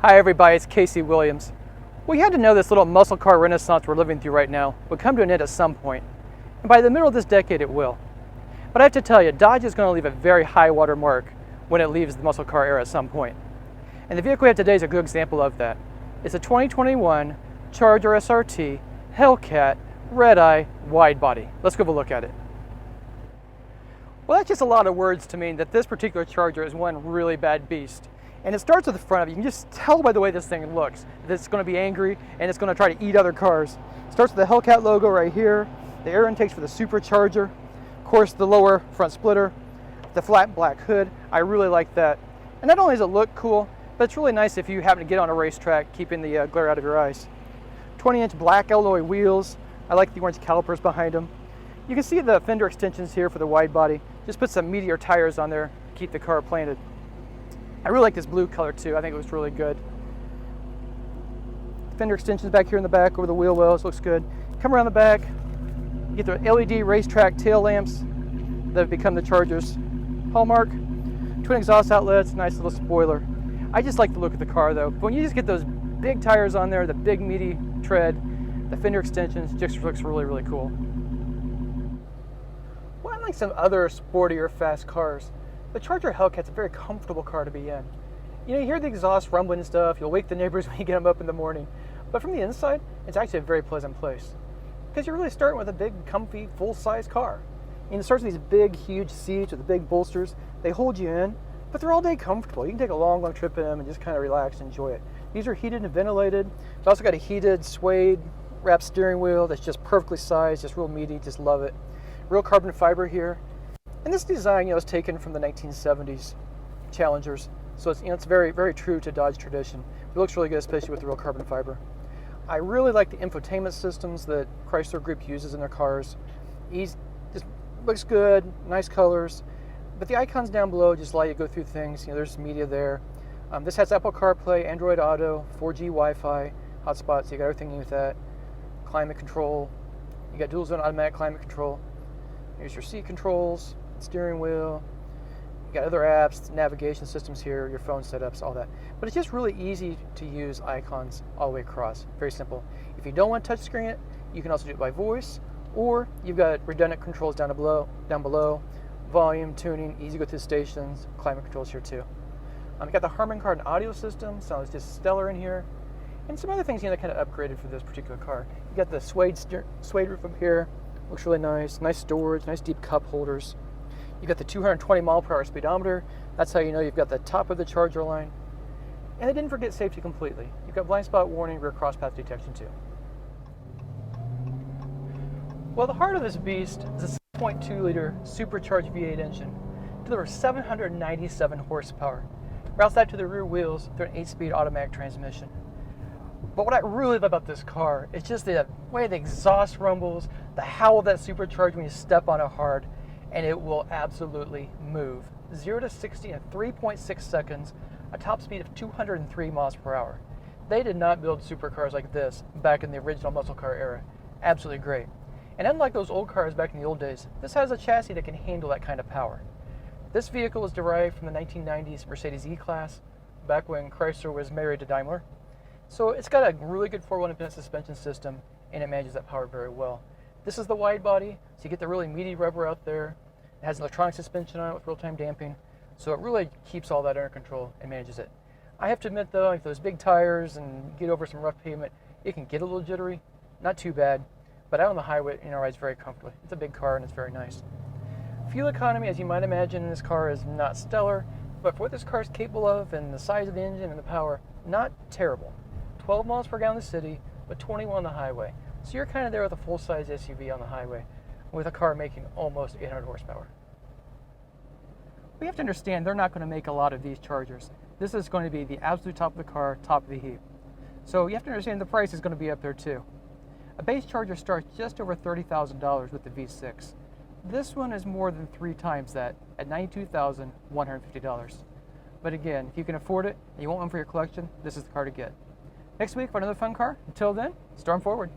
Hi everybody, it's Casey Williams. We had to know this little muscle car renaissance we're living through right now would come to an end at some point, and by the middle of this decade it will. But I have to tell you, Dodge is going to leave a very high water mark when it leaves the muscle car era at some point. And the vehicle we have today is a good example of that. It's a 2021 Charger SRT Hellcat Redeye Widebody. Let's go have a look at it. Well, that's just a lot of words to mean that this particular Charger is one really bad beast. And it starts with the front of it. You can just tell by the way this thing looks that it's going to be angry and it's going to try to eat other cars. It starts with the Hellcat logo right here, the air intakes for the supercharger, of course the lower front splitter, the flat black hood. I really like that. And not only does it look cool, but it's really nice if you happen to get on a racetrack, keeping the glare out of your eyes. 20-inch black alloy wheels. I like the orange calipers behind them. You can see the fender extensions here for the wide body. Just put some meteor tires on there to keep the car planted. I really like this blue color too. I think it looks really good. Fender extensions back here in the back over the wheel wells, looks good. Come around the back, you get the LED racetrack tail lamps that have become the Charger's hallmark. Twin exhaust outlets, nice little spoiler. I just like the look of the car though. But when you just get those big tires on there, the big meaty tread, the fender extensions, just looks really, really cool. Well, unlike some other sportier fast cars, the Charger Hellcat's a very comfortable car to be in. You know, you hear the exhaust rumbling and stuff, you'll wake the neighbors when you get them up in the morning. But from the inside, it's actually a very pleasant place. Because you're really starting with a big, comfy, full-size car. And it starts with these big, huge seats with the big bolsters. They hold you in, but they're all day comfortable. You can take a long, long trip in them and just kind of relax and enjoy it. These are heated and ventilated. It's also got a heated, suede, wrapped steering wheel that's just perfectly sized, just real meaty, just love it. Real carbon fiber here. And this design, is taken from the 1970s Challengers, so it's, it's very, very true to Dodge tradition. It looks really good, especially with the real carbon fiber. I really like the infotainment systems that Chrysler Group uses in their cars. Just looks good, nice colors, but the icons down below just allow you to go through things. There's media there. This has Apple CarPlay, Android Auto, 4G Wi-Fi, hotspots. So you got everything with that. Climate control. You got dual zone automatic climate control. Here's your seat controls. Steering wheel, you got other apps, navigation systems here, your phone setups, all that. But it's just really easy to use icons all the way across. Very simple. If you don't want to touch screen it, you can also do it by voice, or you've got redundant controls down below, volume, tuning, easy to go through stations, climate controls here too. You got the Harman Kardon audio system, sounds just stellar in here, and some other things kind of upgraded for this particular car. You got the suede roof up here, looks really nice storage, nice deep cup holders. You got the 220 mile per hour speedometer. That's how you know you've got the top of the Charger line. And they didn't forget safety completely. You've got blind spot warning, rear cross path detection too. Well, the heart of this beast is a 6.2 liter supercharged V8 engine. Delivers 797 horsepower. Routes that to the rear wheels through an 8-speed automatic transmission. But what I really love about this car is just the way the exhaust rumbles, the howl of that supercharged when you step on it hard, and it will absolutely move. 0 to 60 in 3.6 seconds, a top speed of 203 miles per hour. They did not build supercars like this back in the original muscle car era. Absolutely great. And unlike those old cars back in the old days, this has a chassis that can handle that kind of power. This vehicle was derived from the 1990s Mercedes E-Class, back when Chrysler was married to Daimler. So it's got a really good 4-wheel independent suspension system, and it manages that power very well. This is the wide body, so you get the really meaty rubber out there. It has electronic suspension on it with real-time damping, so it really keeps all that under control and manages it. I have to admit though, if those big tires and get over some rough pavement, it can get a little jittery. Not too bad, but out on the highway, it rides very comfortably. It's a big car and it's very nice. Fuel economy, as you might imagine, in this car is not stellar, but for what this car is capable of and the size of the engine and the power, not terrible. 12 miles per gallon in the city, but 21 on the highway. So you're kind of there with a full-size SUV on the highway with a car making almost 800 horsepower. We have to understand they're not going to make a lot of these Chargers. This is going to be the absolute top of the car, top of the heap. So you have to understand the price is going to be up there too. A base Charger starts just over $30,000 with the V6. This one is more than 3 times that at $92,150. But again, if you can afford it and you want one for your collection, this is the car to get. Next week for another fun car. Until then, storm forward.